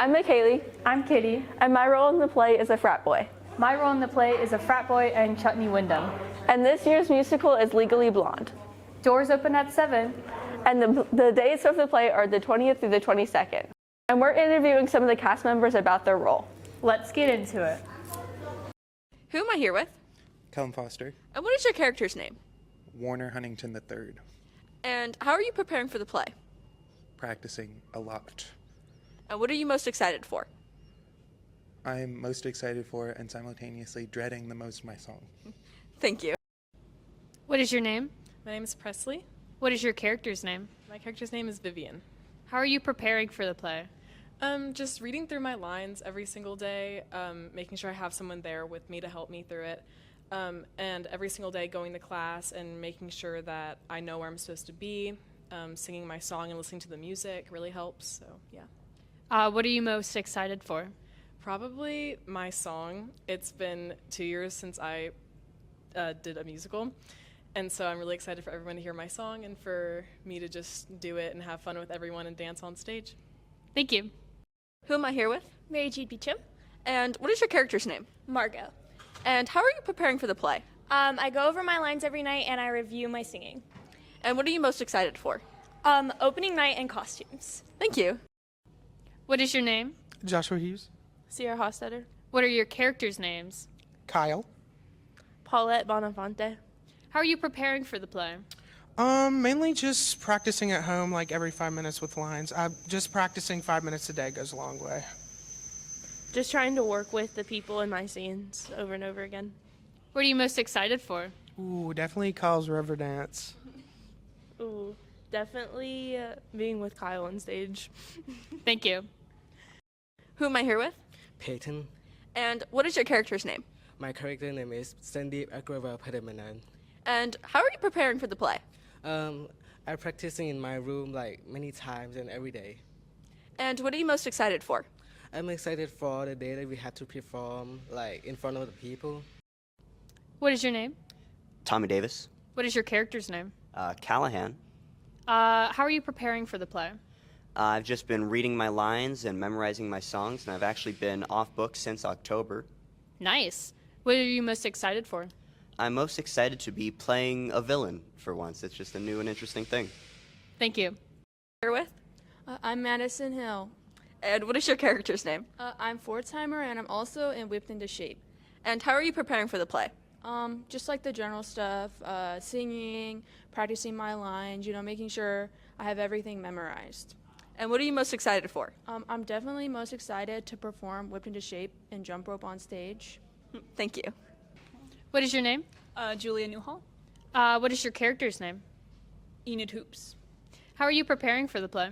I'm McKaylee, I'm Kitty. and my role in the play is a frat boy. My role in the play is a frat boy and Chutney Wyndham. And this year's musical is Legally Blonde. Doors open at 7. And the dates of the play are the 20th through the 22nd. And we're interviewing some of the cast members about their role. Let's get into it. Who am I here with? Callum Foster, And what is your character's name? Warner Huntington III. And how are you preparing for the play? Practicing a lot. And what are you most excited for? I'm most excited for and simultaneously dreading the most my song. Thank you. What is your name? My name is Presley. What is your character's name? My character's name is Vivian. How are you preparing for the play? Just reading through my lines every single day, making sure I have someone there with me to help me through it, and every single day going to class and making sure that I know where I'm supposed to be. Singing my song and listening to the music really helps, so yeah. What are you most excited for? Probably my song. It's been 2 years since I did a musical, and so I'm really excited for everyone to hear my song and for me to just do it and have fun with everyone and dance on stage. Thank you. Who am I here with? Mary Jean Beecham. And what is your character's name? Margot. And how are you preparing for the play? I go over my lines every night and I review my singing. And what are you most excited for? Opening night and costumes. Thank you. What is your name? Joshua Hughes. Sierra Hostetter. What are your characters' names? Kyle. Paulette Bonafante. How are you preparing for the play? Mainly just practicing at home like every 5 minutes with lines. Just practicing 5 minutes a day goes a long way. Just trying to work with the people in my scenes over and over again. What are you most excited for? Ooh, definitely Kyle's River Dance. Ooh, definitely being with Kyle on stage. Thank you. Who am I here with? Peyton. And what is your character's name? My character name is Sandeep Agrawal Padamanan. And how are you preparing for the play? I'm practicing in my room like many times and every day. And what are you most excited for? I'm excited for the day that we have to perform like in front of the people. What is your name? Tommy Davis. What is your character's name? Callahan. How are you preparing for the play? I've just been reading my lines and memorizing my songs, and I've actually been off book since October. Nice. What are you most excited for? I'm most excited to be playing a villain for once. It's just a new and interesting thing. Thank you. Here with? I'm Madison Hill. And what is your character's name? I'm four-timer and I'm also in Whipped into Shape. And how are you preparing for the play? Just like the general stuff, singing, practicing my lines, making sure I have everything memorized. And what are you most excited for? I'm definitely most excited to perform Whipped into Shape and jump rope on stage. Thank you. What is your name? Julia Newhall. What is your character's name? Enid Hoops. How are you preparing for the play?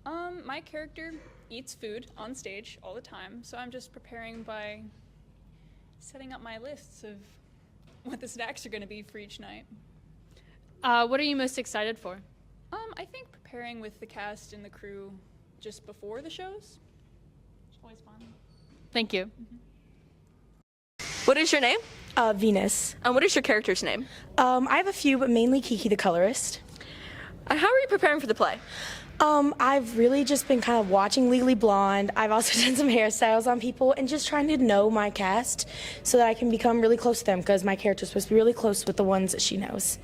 My character eats food on stage all the time, so I'm just preparing by setting up my lists of what the snacks are going to be for each night. What are you most excited for? I think preparing with the cast and the crew just before the shows. It's always fun. Thank you. What is your name? Venus. And what is your character's name? I have a few, but mainly Kiki the colorist. And how are you preparing for the play? I've really just been kind of watching Legally Blonde. I've also done some hairstyles on people and just trying to know my cast so that I can become really close to them because my character's supposed to be really close with the ones that she knows.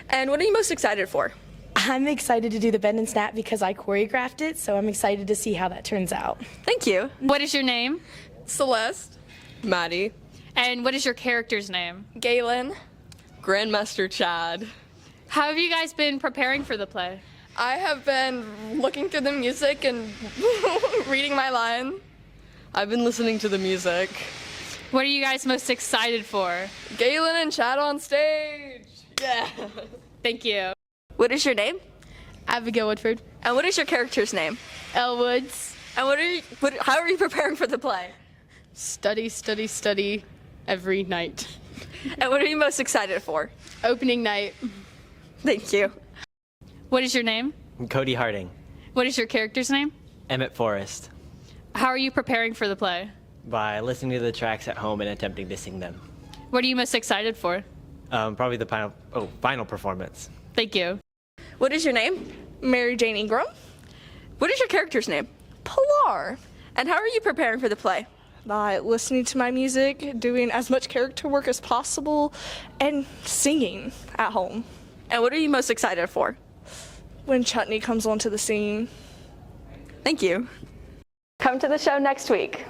And what are you most excited for? I'm excited to do the bend and snap because I choreographed it, so I'm excited to see how that turns out. Thank you. What is your name? Celeste. Maddie. And what is your character's name? Galen. Grandmaster Chad. How have you guys been preparing for the play? I have been looking through the music and reading my line. I've been listening to the music. What are you guys most excited for? Galen and Chad on stage. Yeah. Thank you. What is your name? Abigail Woodford. And what is your character's name? Elle Woods. And how are you preparing for the play? Study, study, study every night. And what are you most excited for? Opening night. Thank you. What is your name? Cody Harding. What is your character's name? Emmett Forrest. How are you preparing for the play? By listening to the tracks at home and attempting to sing them. What are you most excited for? Probably the final performance. Thank you. What is your name? Mary Jane Ingram. What is your character's name? Pilar. And how are you preparing for the play? By listening to my music, doing as much character work as possible, and singing at home. And what are you most excited for? When Chutney comes onto the scene. Thank you. Come to the show next week.